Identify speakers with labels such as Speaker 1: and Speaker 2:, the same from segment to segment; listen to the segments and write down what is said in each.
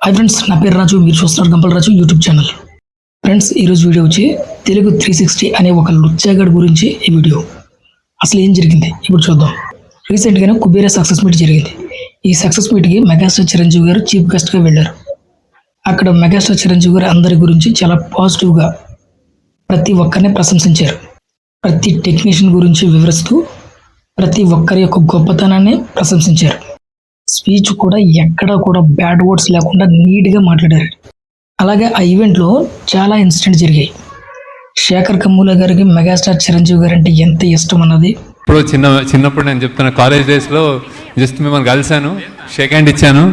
Speaker 1: Hi friends, నా పేరు రాజు. మీరు చూస్తున్నారు గంపల్ రాజు యూట్యూబ్ ఛానల్. ఫ్రెండ్స్, ఈరోజు వీడియో వచ్చి తెలుగు 360 అనే ఒక లుచ్చాగాడి గురించి ఈ వీడియో. అసలు ఏం జరిగింది ఇప్పుడు చూద్దాం. రీసెంట్గానే కుబేరా సక్సెస్ మీట్ జరిగింది. ఈ సక్సెస్ మీట్కి మెగాస్టార్ చిరంజీవి గారు చీఫ్ గెస్ట్గా వెళ్ళారు. అక్కడ మెగాస్టార్ చిరంజీవి గారు అందరి గురించి చాలా పాజిటివ్గా ప్రతి ఒక్కరిని ప్రశంసించారు. ప్రతి టెక్నీషియన్ గురించి వివరిస్తూ ప్రతి ఒక్కరి యొక్క గొప్పతనాన్ని ప్రశంసించారు. స్పీచ్ కూడా ఎక్కడా కూడా బ్యాడ్ వర్డ్స్ లేకుండా నీట్గా మాట్లాడారు. అలాగే ఆ ఈవెంట్లో చాలా ఇన్సిడెంట్ జరిగాయి. శేఖర్ కమ్ముల గారికి మెగాస్టార్ చిరంజీవి గారు అంటే ఎంత ఇష్టం అన్నది
Speaker 2: ఇప్పుడు చిన్నప్పుడు నేను చెప్తున్నా, కాలేజ్ డేస్లో జస్ట్ మిమ్మల్ని కలిశాను, షేక్ హ్యాండ్ ఇచ్చాను.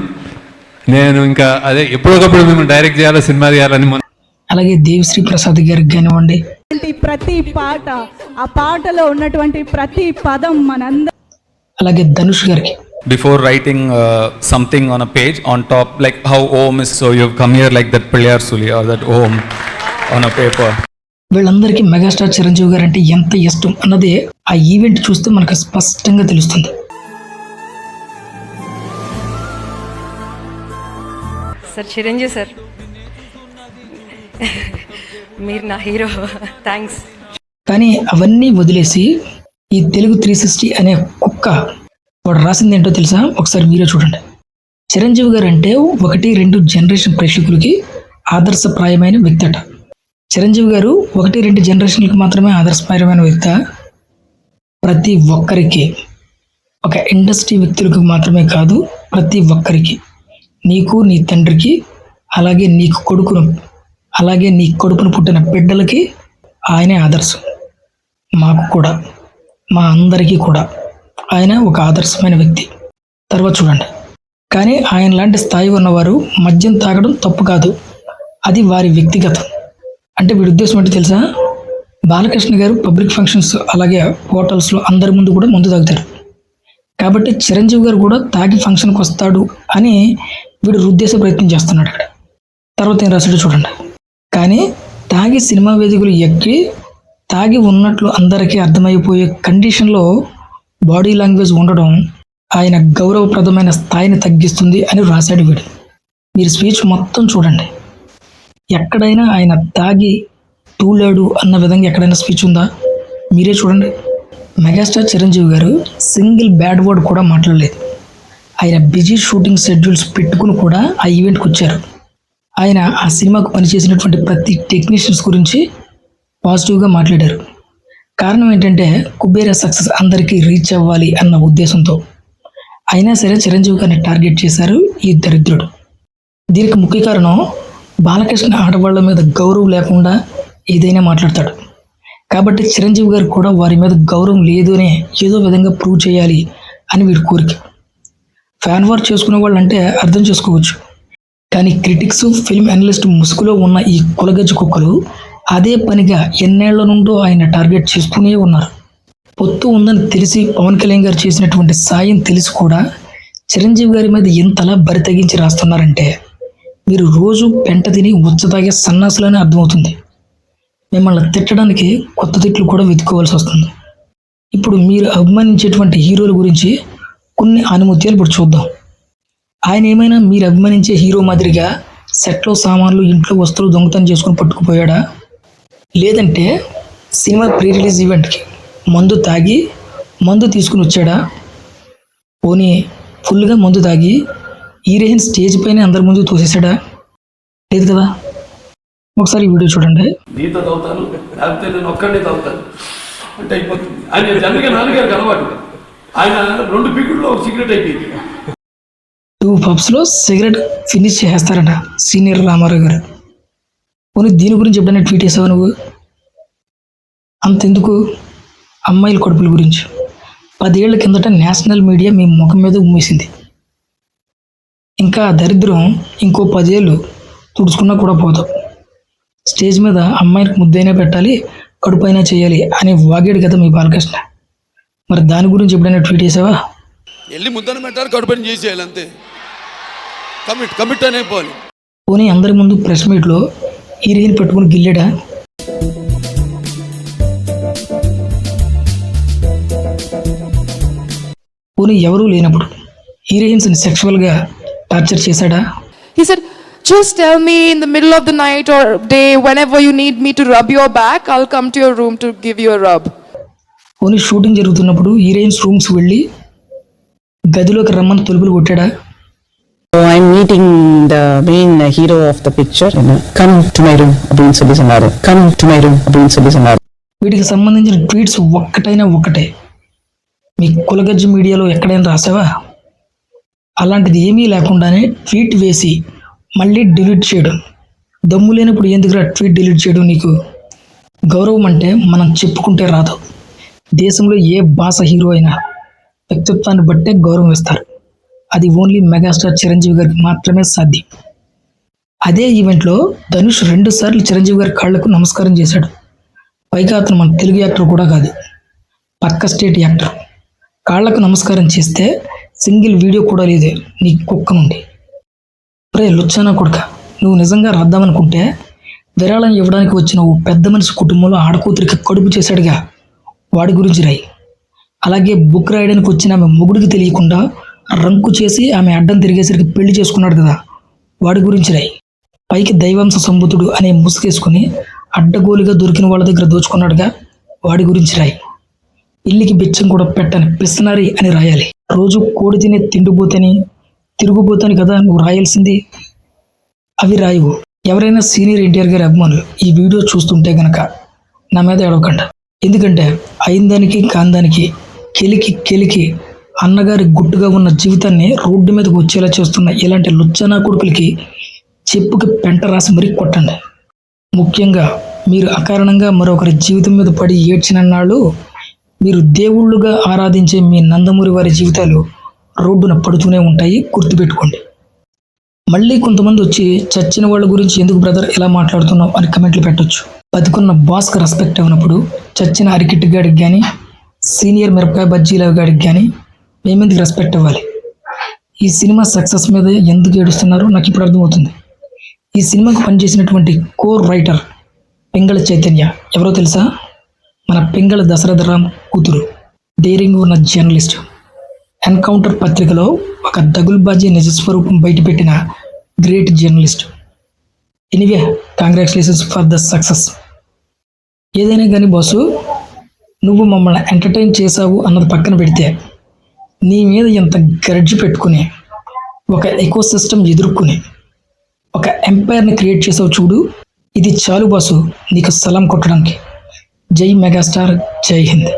Speaker 2: నేను ఇంకా అదే ఎప్పటికప్పుడు మిమ్మల్ని డైరెక్ట్ చేయాలో, సినిమా చేయాలని.
Speaker 1: అలాగే దేవిశ్రీ ప్రసాద్ గారికి కానివ్వండి,
Speaker 3: ప్రతి పాట, ఆ పాటలో ఉన్నటువంటి ప్రతి పదం మనందరం.
Speaker 1: అలాగే ధనుష్ గారికి
Speaker 4: before writing something on a page on top, like how Om is, so you've come here like that Pilliyar Suli or that Om on a paper.
Speaker 1: వీళ్ళందరికీ మెగాస్టార్ చిరంజీవి గారు అంటే ఎంత ఇష్టం అన్నది ఆ ఈవెంట్ చూస్తే మనకు స్పష్టంగా తెలుస్తుంది.
Speaker 5: సార్ చిరంజీవి సార్, మీరు నా హీరో, థ్యాంక్స్.
Speaker 1: కానీ అవన్నీ వదిలేసి ఈ తెలుగు 360 అనే కుక్క వాడు రాసింది ఏంటో తెలుసా? ఒకసారి మీరే చూడండి. చిరంజీవి గారు అంటే 1-2 జనరేషన్ ప్రేక్షకులకి ఆదర్శప్రాయమైన వ్యక్తి అట. చిరంజీవి గారు 1-2 జనరేషన్లకు మాత్రమే ఆదర్శప్రాయమైన వ్యక్తి. ప్రతి ఒక్కరికి, ఒక ఇండస్ట్రీ వ్యక్తులకు మాత్రమే కాదు, ప్రతి ఒక్కరికి, నీకు, నీ తండ్రికి, అలాగే నీకు కొడుకును, అలాగే నీ కొడుకును పుట్టిన బిడ్డలకి ఆయనే ఆదర్శం. మాకు కూడా, మా అందరికీ కూడా ఆయన ఒక ఆదర్శమైన వ్యక్తి. తర్వాత చూడండి. కానీ ఆయన లాంటి స్థాయి ఉన్నవారు మద్యం తాగడం తప్పు కాదు, అది వారి వ్యక్తిగతం. అంటే వీడి ఉద్దేశం ఏంటో తెలుసా? బాలకృష్ణ గారు పబ్లిక్ ఫంక్షన్స్, అలాగే హోటల్స్లో అందరి ముందు కూడా మందు తాగుతారు. కాబట్టి చిరంజీవి గారు కూడా తాగి ఫంక్షన్కి వస్తాడు అని వీడు ఉద్దేశ ప్రయత్నం చేస్తున్నాడు ఇక్కడ. తర్వాత ఏం రాశాడో చూడండి. కానీ తాగి సినిమా వేదికలు ఎక్కి తాగి ఉన్నట్లు అందరికీ అర్థమైపోయే కండిషన్లో బాడీ లాంగ్వేజ్ ఉండడం ఆయన గౌరవప్రదమైన స్థాయిని తగ్గిస్తుంది అని రాశాడు వీడు. మీరు స్పీచ్ మొత్తం చూడండి. ఎక్కడైనా ఆయన తాగి తూలాడు అన్న విధంగా ఎక్కడైనా స్పీచ్ ఉందా? మీరే చూడండి. మెగాస్టార్ చిరంజీవి గారు సింగిల్ బ్యాడ్ వర్డ్ కూడా మాట్లాడలేదు. ఆయన బిజీ షూటింగ్ షెడ్యూల్స్ పెట్టుకుని కూడా ఆ ఈవెంట్కి వచ్చారు. ఆయన ఆ సినిమాకు పనిచేసినటువంటి ప్రతి టెక్నీషియన్స్ గురించి పాజిటివ్గా మాట్లాడారు. కారణం ఏంటంటే కుబేరా సక్సెస్ అందరికీ రీచ్ అవ్వాలి అన్న ఉద్దేశంతో. అయినా సరే చిరంజీవి గారిని టార్గెట్ చేశారు ఈ దరిద్రుడు. దీనికి ముఖ్య కారణం బాలకృష్ణ ఆడవాళ్ళ మీద గౌరవం లేకుండా ఏదైనా మాట్లాడతాడు. కాబట్టి చిరంజీవి గారు కూడా వారి మీద గౌరవం లేదు అనే ఏదో విధంగా ప్రూవ్ చేయాలి అని వీడి కోరిక. ఫ్యాన్ వార్ చేసుకునే వాళ్ళు అంటే అర్థం చేసుకోవచ్చు. కానీ క్రిటిక్స్, ఫిల్మ్ అనలిస్ట్ ముసుగులో ఉన్న ఈ కులగజ్జి కుక్కలు అదే పనిగా ఎన్నేళ్ల నుండో ఆయన టార్గెట్ చేస్తూనే ఉన్నారు. పొత్తు ఉందని తెలిసి పవన్ కళ్యాణ్ గారు చేసినటువంటి సాయం తెలిసి కూడా చిరంజీవి గారి మీద ఎంతలా బరి తగ్గించి రాస్తున్నారంటే మీరు రోజు పెంట తిని ఉచ్చతాగే సన్నాసులని అర్థమవుతుంది. మిమ్మల్ని తిట్టడానికి కొత్త తిట్లు కూడా వెతుక్కోవాల్సి వస్తుంది. ఇప్పుడు మీరు అభిమానించేటువంటి హీరోల గురించి కొన్ని ఆనుమత్యాలు ఇప్పుడు చూద్దాం. ఆయన ఏమైనా మీరు అభిమానించే హీరో మాదిరిగా సెట్లో సామాన్లు, ఇంట్లో వస్తువులు దొంగతనం చేసుకుని పట్టుకుపోయాడా? లేదంటే సినిమా ప్రీ రిలీజ్ ఈవెంట్కి మందు తీసుకుని వచ్చాడా? పోనీ ఫుల్గా మందు తాగి హీరోయిన్ స్టేజ్ పైన అందరి ముందు తోసేసాడా? లేదు కదా. ఒకసారి ఈ వీడియో చూడండి.
Speaker 6: నీతో తాగుతాను, లేకపోతే నేను ఒక్కడే తాగుతాను అంటే అయిపోతుంది. ఆయన జనరల్గా 4 గారికి అలవాటు. ఆయన 2 పీకుల్లో ఒక సిగరెట్ అయిపోయింది.
Speaker 1: 2 పబ్స్లో సిగరెట్ ఫినిష్ చేస్తారట సీనియర్ రామారావు గారు. పోనీ దీని గురించి ఎప్పుడైనా ట్వీట్ చేసావు నువ్వు? అంతెందుకు, అమ్మాయిల కడుపుల గురించి 10 ఏళ్ల కిందట నేషనల్ మీడియా మీ ముఖం మీద ఉమ్మేసింది. ఇంకా దరిద్రం ఇంకో 10 ఏళ్ళు తుడుచుకున్నా కూడా పోతాం. స్టేజ్ మీద అమ్మాయికి ముద్దైనా పెట్టాలి, కడుపైనా చేయాలి అని వాగాడు కదా మీ బాలకృష్ణ. మరి దాని గురించి ఎప్పుడైనా ట్వీట్ చేసావా?
Speaker 6: వెళ్ళి ముద్దను పెట్టాలి, కడుపని చేసేయాలి, అంతే. కమిట్ అయిపోవాలి.
Speaker 1: పోనీ అందరి ముందు ప్రెస్ మీట్లో హీరోయిన్ పెట్టుకుని గిల్లాడా? పోనీ ఎవరూ లేనప్పుడు హీరోయిన్స్ని సెక్షువల్గా టార్చర్ చేశాడా?
Speaker 7: He said, just tell me in the middle of the night or day, whenever you need me to rub your back, I'll come to your room to give you a rub.
Speaker 1: Only shooting జరుగుతున్నప్పుడు heroines rooms వెళ్ళి గదిలోకి రమ్మని తలుపులు కొట్టాడా?
Speaker 8: So I'm meeting the main hero of the picture. Come to my room, அப்படின்னு சொல்லி சொன்னாரு. Come to my room, அப்படின்னு சொல்லி சொன்னாరు.
Speaker 1: వీటికి సంబంధించిన ట్వీట్స్ ఒక్కటైనా ఒక్కటే మీ కులగజ్జి మీడియాలో ఎక్కడైనా రాసావా? అలాంటిది ఏమీ లేకుండానే ట్వీట్ వేసి మళ్ళీ డిలీట్ చేయడం. దమ్ము లేనప్పుడు ఎందుకురా ట్వీట్ డిలీట్ చేయడం? నీకు గౌరవం అంటే మనం చెప్పుకుంటే రాదు. దేశంలో ఏ భాష హీరో అయినా వ్యక్తిత్వాన్ని బట్టే గౌరవం ఇస్తారు. అది ఓన్లీ మెగాస్టార్ చిరంజీవి గారికి మాత్రమే సాధ్యం. అదే ఈవెంట్లో ధనుష్ 2 సార్లు చిరంజీవి గారి కాళ్లకు నమస్కారం చేశాడు. పైగా అతను మన తెలుగు యాక్టర్ కూడా కాదు, పక్క స్టేట్ యాక్టర్. కాళ్లకు నమస్కారం చేస్తే సింగిల్ వీడియో కూడా లేదు నీ కుక్క నుండి. రే లుచ్చానా కొడుక, నువ్వు నిజంగా రాద్దామనుకుంటే విరాళం ఇవ్వడానికి వచ్చిన ఓ పెద్ద మనిషి కుటుంబంలో ఆడకూతురికి కడుపు చేశాడుగా, వాడి గురించి రాయి. అలాగే బుక్ రాయడానికి వచ్చిన ఆమె మొగుడికి తెలియకుండా రంకు చేసి ఆమె అడ్డం తిరిగేసరికి పెళ్లి చేసుకున్నాడు కదా, వాడి గురించి రాయి. పైకి దైవాంశ సంబుతుడు అనే ముసుగేసుకుని అడ్డగోలుగా దొరికిన వాళ్ళ దగ్గర దోచుకున్నాడుగా, వాడి గురించి రాయి. ఇల్లికి బిచ్చం కూడా పెట్టని పిస్సనారి అని రాయాలి. రోజు కోడి తినే తిండిపోతని తిరుగుపోతాను కదా నువ్వు రాయాల్సింది. అవి రాయవు. ఎవరైనా సీనియర్ ఎన్టీఆర్ గారి అభిమానులు ఈ వీడియో చూస్తుంటే గనక నా మీద ఏడవకండి. ఎందుకంటే అయిందానికి కాందానికి కెలికి అన్నగారి గుట్టుగా ఉన్న జీవితాన్ని రోడ్డు మీదకి వచ్చేలా చేస్తున్న ఇలాంటి లుచ్చనా కొడుకులకి చెప్పుకి పెంట రాసి మరీ కొట్టండి. ముఖ్యంగా మీరు అకారణంగా మరొకరి జీవితం మీద పడి ఏడ్చినన్నాళ్ళు మీరు దేవుళ్ళుగా ఆరాధించే మీ నందమూరి వారి జీవితాలు రోడ్డున పడుతూనే ఉంటాయి, గుర్తుపెట్టుకోండి. మళ్ళీ కొంతమంది వచ్చి చచ్చిన వాళ్ళ గురించి ఎందుకు బ్రదర్ ఇలా మాట్లాడుతున్నావు అని కమెంట్లు పెట్టొచ్చు. బతుకున్న బాస్కి రెస్పెక్ట్ ఇవ్వనప్పుడు చచ్చిన అరికిట్టి గాడికి కానీ సీనియర్ మిరపకాయ బజ్జీల గాడికి కానీ మేమెందుకు రెస్పెక్ట్ ఇవ్వాలి? ఈ సినిమా సక్సెస్ మీద ఎందుకు ఏడుస్తున్నారో నాకు ఇప్పుడు అర్థమవుతుంది. ఈ సినిమాకు పనిచేసినటువంటి కోర్ రైటర్ పింగళ చైతన్య ఎవరో తెలుసా? మన పింగళ దశరథరామ్ కూతురు, డేరింగ్ ఉన్న జర్నలిస్ట్. ఎన్కౌంటర్ పత్రికలో ఒక దగుల్బాజీ నిజస్వరూపం బయటపెట్టిన great journalist. Anyway, congratulations for the success. ఏదైనా కానీ బాసు, నువ్వు మమ్మల్ని ఎంటర్టైన్ చేసావు అన్నది పక్కన పెడితే నీ మీద ఎంత గర్జి పెట్టుకుని ఒక ఎకో సిస్టమ్ ఎదుర్కొని ఒక ఎంపైర్ని క్రియేట్ చేసావు చూడు, ఇది చాలు బాసు నీకు సలాం కొట్టడానికి. జై మెగాస్టార్, జై హింద్.